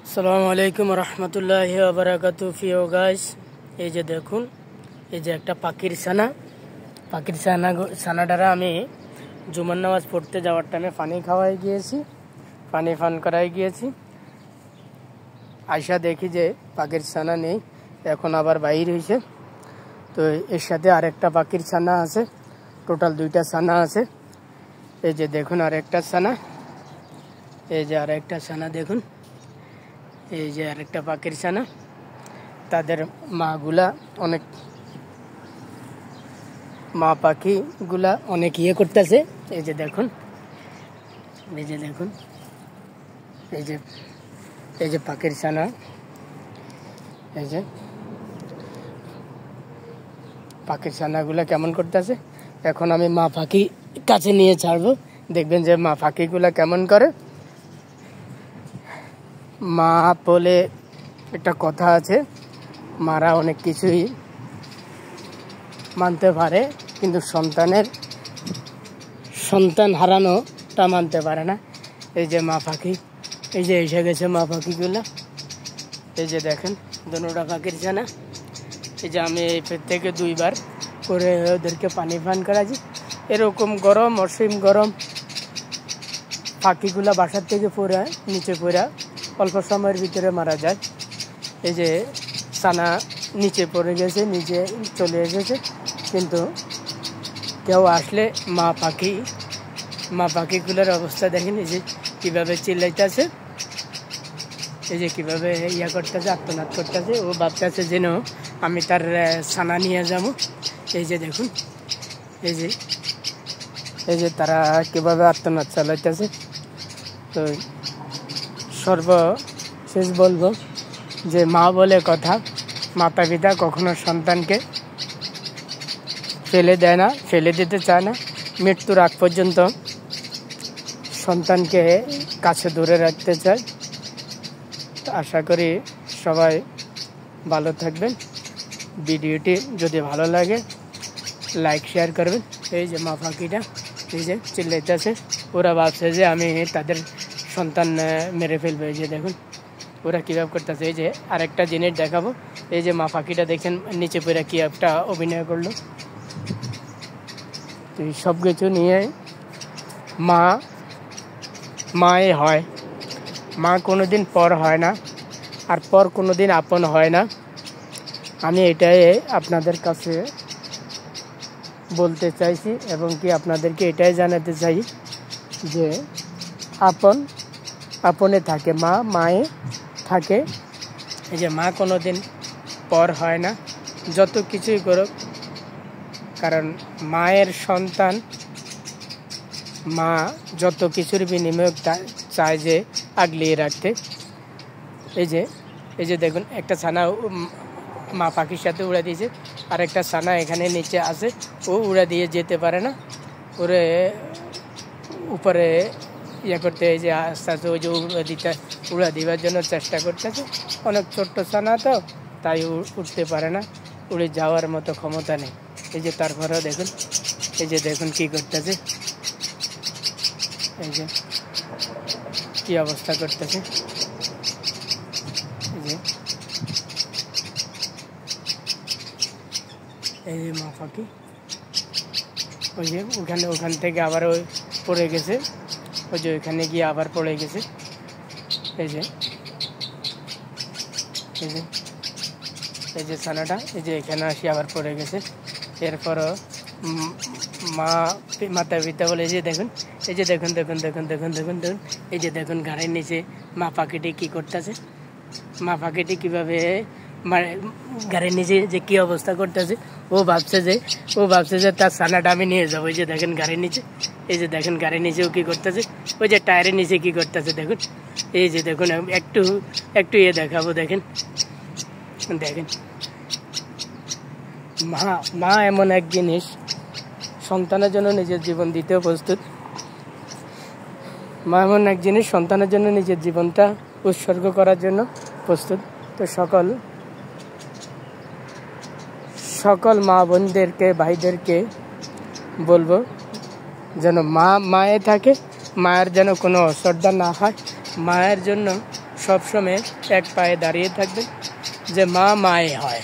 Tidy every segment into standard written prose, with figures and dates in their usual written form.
আসসালামু আলাইকুম রহমতুল্লাহি ওয়া বারাকাতুহু প্রিয় গাইস, এই যে দেখুন, এই যে একটা পাখির ছানাটারা আমি জুমার নামাজ পড়তে যাওয়ার টাইমে পানি খাওয়াই গিয়েছি, পানি পান করাই গিয়েছি। আয়সা দেখি যে পাখির ছানা নেই, এখন আবার বাইর হয়েছে। তো এর সাথে আরেকটা পাখির ছানা আছে, টোটাল 2টা ছানা আছে। এই যে দেখুন আরেকটা ছানা, এই যে আরেকটা ছানা দেখুন, এই যে আরেকটা পাখির ছানা। তাদের মা পাখিগুলা অনেক ইয়ে করতেছে। এই যে দেখুন, এই যে দেখুন, এই যে পাখির ছানা, এই যে পাখির ছানাগুলা কেমন করতেছে। এখন আমি মা পাখি কাছে নিয়ে ছাড়বো, দেখবেন যে মা পাখিগুলা কেমন করে। মা বলে একটা কথা আছে, মারা অনেক কিছুই মানতে পারে, কিন্তু সন্তান হারানোটা মানতে পারে না। এই যে মা পাখি, এই যে এসে গেছে মা পাখিগুলা। এই যে দেখেন দুটোটা পাখির ছানা। এই যে আমি থেকে 2বার করে ওদেরকে পানি পান করাছি। এরকম গরম, অসীম গরম, পাখিগুলা বাসার থেকে নিচে পড়ে অল্প সময়ের ভিতরে মারা যায়। এই যে ছানা নিচে পড়ে গেছে, নিচে চলে এসেছে, কিন্তু কেউ আসলে মা পাখিগুলোর অবস্থা দেখেন। এই যে কীভাবে চিল্লাইতেছে, এই যে কীভাবে ইয়া করতেছে, আত্মনাদ করতেছে। ও ভাবতেছে যেন আমি তার ছানা নিয়ে যাবো। এই যে দেখুন, এই যে তারা কীভাবে আত্মনাদ চালাইতেছে। তো সর্বশেষ বলবো যে মা বলে কথা, মাতা পিতা কখনো সন্তানকে ফেলে দেয় না, ফেলে দিতে চায় না। মৃত্যুর আগ পর্যন্ত সন্তানকে কাছে ধরে রাখতে চায়। আশা করি সবাই ভালো থাকবেন। ভিডিওটি যদি ভালো লাগে লাইক শেয়ার করবেন। এই যে মা পাখিটা, এই যে চিল্লাইতেছে, ওরা ভাবছে যে আমি তাদের সন্তান মেরে ফেলবো। এই যে দেখুন ওরা কীভাবে করতেছে। এই যে আরেকটা জিনিস দেখাবো, এই যে মা পাখিটা দেখেন নিচে পড়ে কি একটা অভিনয় করলো। তো এই সব কিছু নিয়ে মায়ে হয়, মা কোনোদিন পর হয় না, আর পর কোনোদিন আপন হয় না। আমি এটাই আপনাদের কাছে বলতে চাইছি, এবং কি আপনাদেরকে এটাই জানাতে চাই যে আপনে থাকে, মায়ে থাকে। এই যে মা কোনোদিন পর হয় না, যত কিছুই করুক, কারণ মায়ের সন্তান মা যত কিছুর বিনিময় চায় যে আগলিয়ে রাখতে। এই যে দেখুন একটা ছানা মা পাখির সাথে উড়া দিয়েছে, আর একটা ছানা এখানে নিচে আছে, ও উড়া দিয়ে যেতে পারে না, ওরে উপরে ইয়ে করতে, এই যে আস্তে আস্তে ওই যে উড়া দিবার জন্য চেষ্টা করতেছে। অনেক ছোট্ট ছানা তো, তাই উঠতে পারে না, উড়ে যাওয়ার মতো ক্ষমতা নেই। এই যে তারপরেও দেখুন, এই যে দেখুন কি করতেছে, এই যে কি অবস্থা করতেছে। এই যে মা পাখি, ওই যে ওখান থেকে আবার ওই পড়ে গেছে, ওই যে ওইখানে গিয়ে আবার পড়ে গেছে। এই যে ছানাটা, এই যে এখানে আসি আবার পড়ে গেছে। এরপরও মাতা পিতা বলে, এই যে দেখুন, এই যে দেখুন, এই যে দেখুন ঘাড়ের নিচে মা পাখিটি কি করতেছে। মা পাখিটি কীভাবে ঘাড়ের নিচে যে কি অবস্থা করতেছে। ও ভাবছে যে তার ছানাটা আমি নিয়ে যাবো। এই যে দেখেন ঘাড়ের নিচে, এই যে দেখেন ঘাড়ের নিচেও কি করতেছে, ওই যে টায়ারের নিচে কি করতেছে দেখুন। এই যে দেখুন একটু ইয়ে দেখাবো, দেখেন মা এমন এক জিনিস, সন্তানের জন্য নিজের জীবন দিতেও প্রস্তুত। মা এমন এক জিনিস, সন্তানের জন্য নিজের জীবনটা উৎসর্গ করার জন্য প্রস্তুত। তো সকল মা বোনদেরকে, ভাইদেরকে বলবো যেন মায়ে থাকে, মায়ের যেন কোনো অশ্রদ্ধা না হয়, মায়ের জন্য সবসময় এক পায়ে দাঁড়িয়ে থাকবেন যে মা মাই হয়,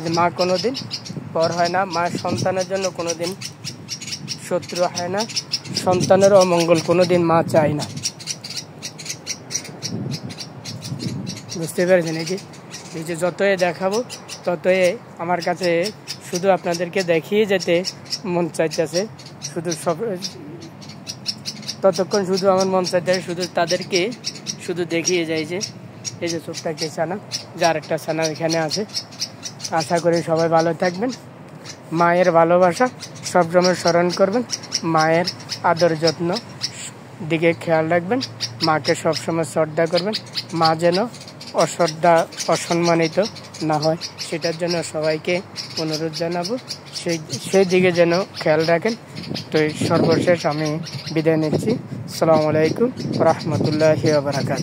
যে মা কোনোদিন পর হয় না, মা সন্তানের জন্য কোনোদিন শত্রু হয় না, সন্তানের অমঙ্গল কোনোদিন মা চায় না। বুঝতে পেরেছেন? এই যে যতই দেখাবো ততই আমার কাছে শুধু আপনাদেরকে দেখিয়ে যেতে মন চাইতেছে, শুধু ততক্ষণ শুধু আমার মন চাইতে শুধু তাদেরকে শুধু দেখিয়ে যায় যে এই যে ছোট্ট একটা ছানা, যার একটা ছানা এখানে আছে। আশা করি সবাই ভালো থাকবেন, মায়ের ভালোবাসা সবসময় স্মরণ করবেন, মায়ের আদর যত্ন দিকে খেয়াল রাখবেন, মাকে সবসময় শ্রদ্ধা করবেন, মা যেন অসম্মানিত না হয় সেটার জন্য সবাইকে অনুরোধ জানাবো, সেই দিকে যেন খেয়াল রাখেন। তো সর্বশেষ আমি বিদায় নিচ্ছি। আসসালামু আলাইকুম রহমতুল্লাহি ওয়া বারাকাতুহু।